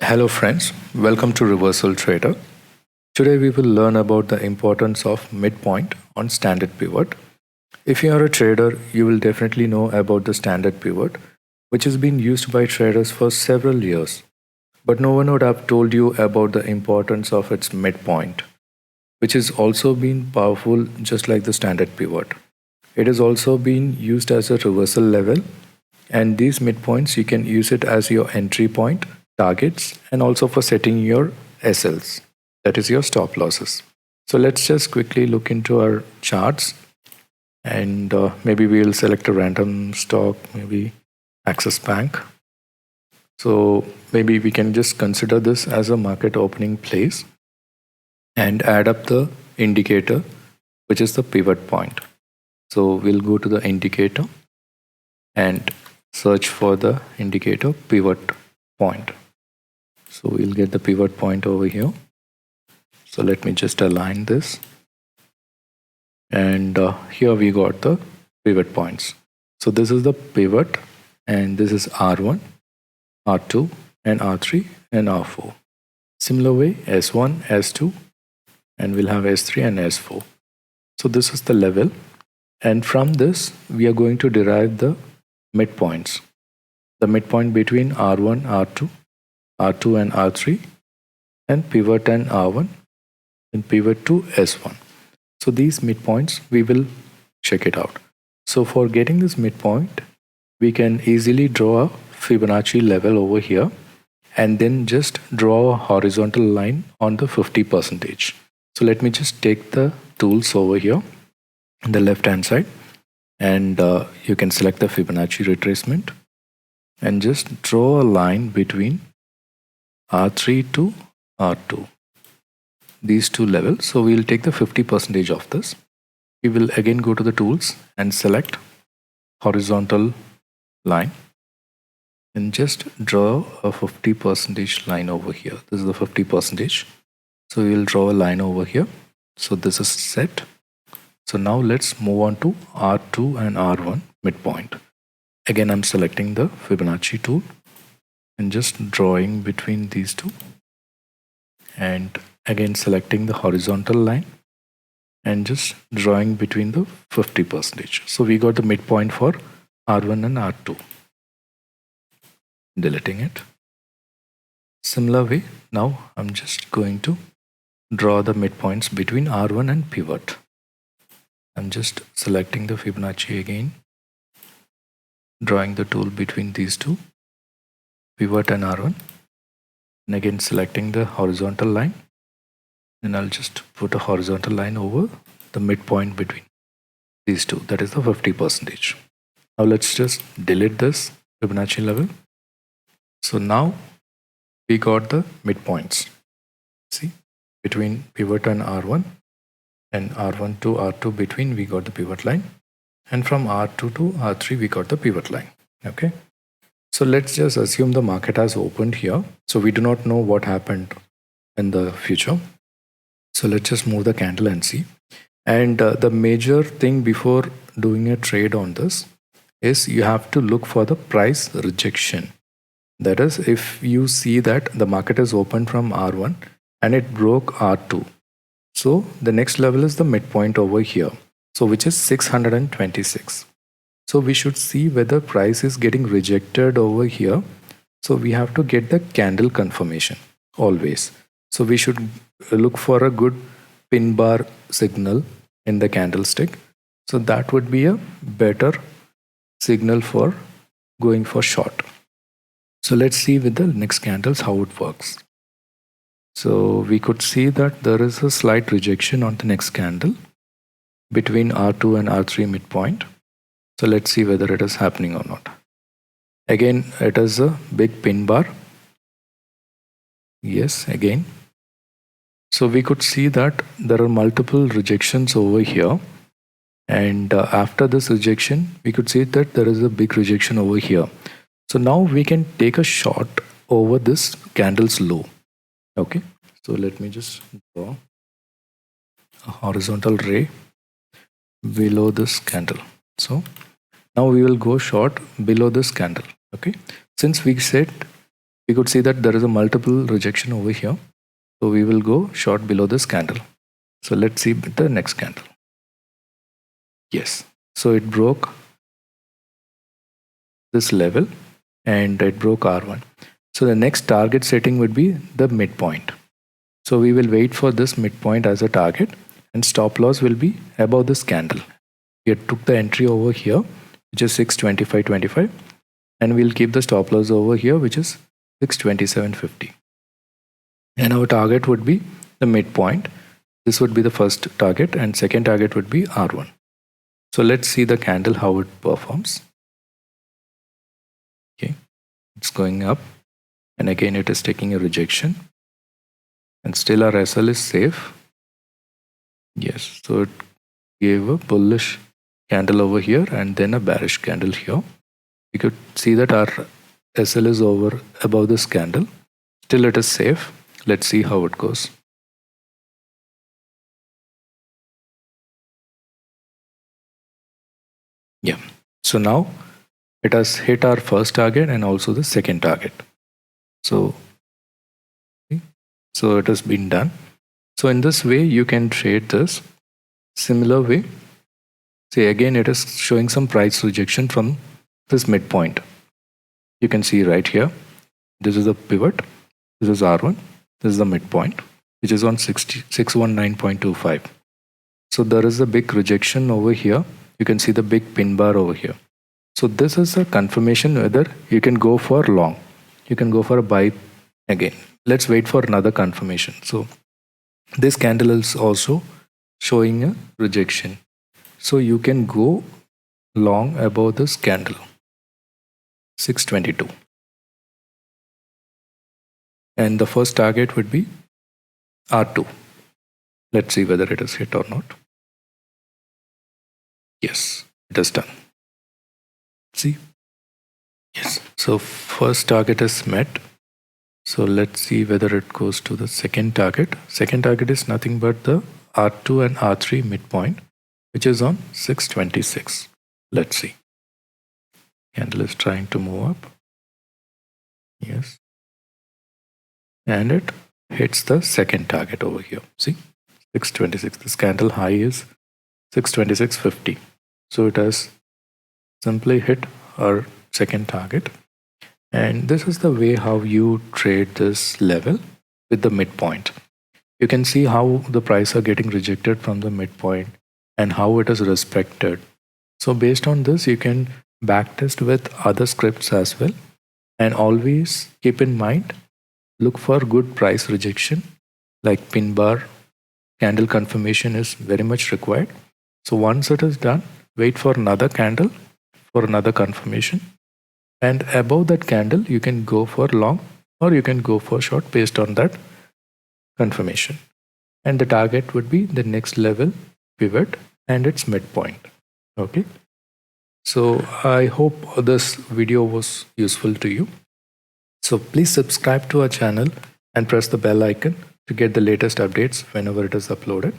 Hello friends, welcome to Reversal Trader. Today we will learn about the importance of midpoint on standard pivot. If you are a trader, you will definitely know about the standard pivot, which has been used by traders for several years. But no one would have told you about the importance of its midpoint, which has also been powerful just like the standard pivot. It has also been used as a reversal level, and these midpoints you can use it as your entry point, targets, and also for setting your SLs, that is your stop losses. So let's just quickly look into our charts, and maybe we'll select a random stock, maybe Axis Bank. So maybe we can just consider this as a market opening place and add up the indicator, which is the pivot point. So we'll go to the indicator and search for the indicator pivot point. So we'll get the pivot point over here. So let me just align this. And here we got the pivot points. So this is the pivot, and this is R1, R2, and R3, and R4. Similar way, S1, S2, and we'll have S3 and S4. So this is the level. And from this, we are going to derive the midpoints. The midpoint between R1, R2, R2 and R3, and pivot and R1, and pivot to S1. So these midpoints, we will check it out. So for getting this midpoint, we can easily draw a Fibonacci level over here, and then just draw a horizontal line on the 50%. So let me just take the tools over here on the left hand side, and you can select the Fibonacci retracement and just draw a line between R3 to R2, these two levels. So we'll take the 50% of this. We will again go to the tools and select horizontal line and just draw a 50% line over here. This is the 50%. So we'll draw a line over here. So this is set. So now let's move on to R2 and R1 midpoint. Again, I'm selecting the Fibonacci tool and just drawing between these two, and again selecting the horizontal line and just drawing between the 50%. So we got the midpoint for R1 and R2. Deleting it. Similar way, now I'm just going to draw the midpoints between R1 and pivot. I'm just selecting the Fibonacci again, drawing the tool between these two, pivot and R1, and again selecting the horizontal line, and I'll just put a horizontal line over the midpoint between these two, that is the 50%. Now let's just delete this Fibonacci level. So now we got the midpoints. See, between pivot and R1, and R1 to R2 between we got the pivot line, and from R2 to R3 we got the pivot line. Okay, so let's just assume the market has opened here. So we do not know what happened in the future. So let's just move the candle and see. And the major thing before doing a trade on this is you have to look for the price rejection. That is, if you see that the market is open from R1 and it broke R2, so the next level is the midpoint over here, so which is 626. So we should see whether price is getting rejected over here. So we have to get the candle confirmation always. So we should look for a good pin bar signal in the candlestick. So that would be a better signal for going for short. So let's see with the next candles how it works. So we could see that there is a slight rejection on the next candle between R2 and R3 midpoint. So let's see whether it is happening or not. Again, it is a big pin bar. Yes, again. So we could see that there are multiple rejections over here. And after this rejection, we could see that there is a big rejection over here. So now we can take a shot over this candle's low. Okay, so let me just draw a horizontal ray below this candle. So now we will go short below this candle. Okay, since we said we could see that there is a multiple rejection over here. So we will go short below this candle. So let's see the next candle. Yes, so it broke this level and it broke R1. So the next target setting would be the midpoint. So we will wait for this midpoint as a target, and stop loss will be above this candle. We took the entry over here, which is 625.25, and we'll keep the stop loss over here, which is 627.50. And our target would be the midpoint. This would be the first target, and second target would be R1. So let's see the candle, how it performs. Okay, it's going up, and again it is taking a rejection, and still our SL is safe. Yes, so it gave a bullish candle over here and then a bearish candle here. You could see that our SL is over above this candle. Still it is safe. Let's see how it goes. Yeah, so now it has hit our first target and also the second target. So it has been done. So in this way you can trade this. Similar way, say again it is showing some price rejection from this midpoint. You can see right here, this is a pivot, this is R1, this is the midpoint, which is on 619.25. so there is a big rejection over here. You can see the big pin bar over here. So this is a confirmation whether you can go for long, you can go for a buy again. Let's wait for another confirmation. So this candle is also showing a rejection, so you can go long above this candle 622, and the first target would be R2. Let's see whether it is hit or not. Yes, it is done. See, yes, so first target is met. So let's see whether it goes to the second target. Second target is nothing but the R2 and R3 midpoint, which is on 626. Let's see. Candle is trying to move up. Yes. And it hits the second target over here. See, 626. This candle high is 626.50. So it has simply hit our second target. And this is the way how you trade this level with the midpoint. You can see how the price are getting rejected from the midpoint and how it is respected. So based on this, you can backtest with other scripts as well. And always keep in mind, look for good price rejection, like pin bar, candle confirmation is very much required. So once it is done, wait for another candle for another confirmation. And above that candle, you can go for long or you can go for short based on that confirmation. And the target would be the next level pivot and its midpoint. Okay. So I hope this video was useful to you. So please subscribe to our channel and press the bell icon to get the latest updates whenever it is uploaded.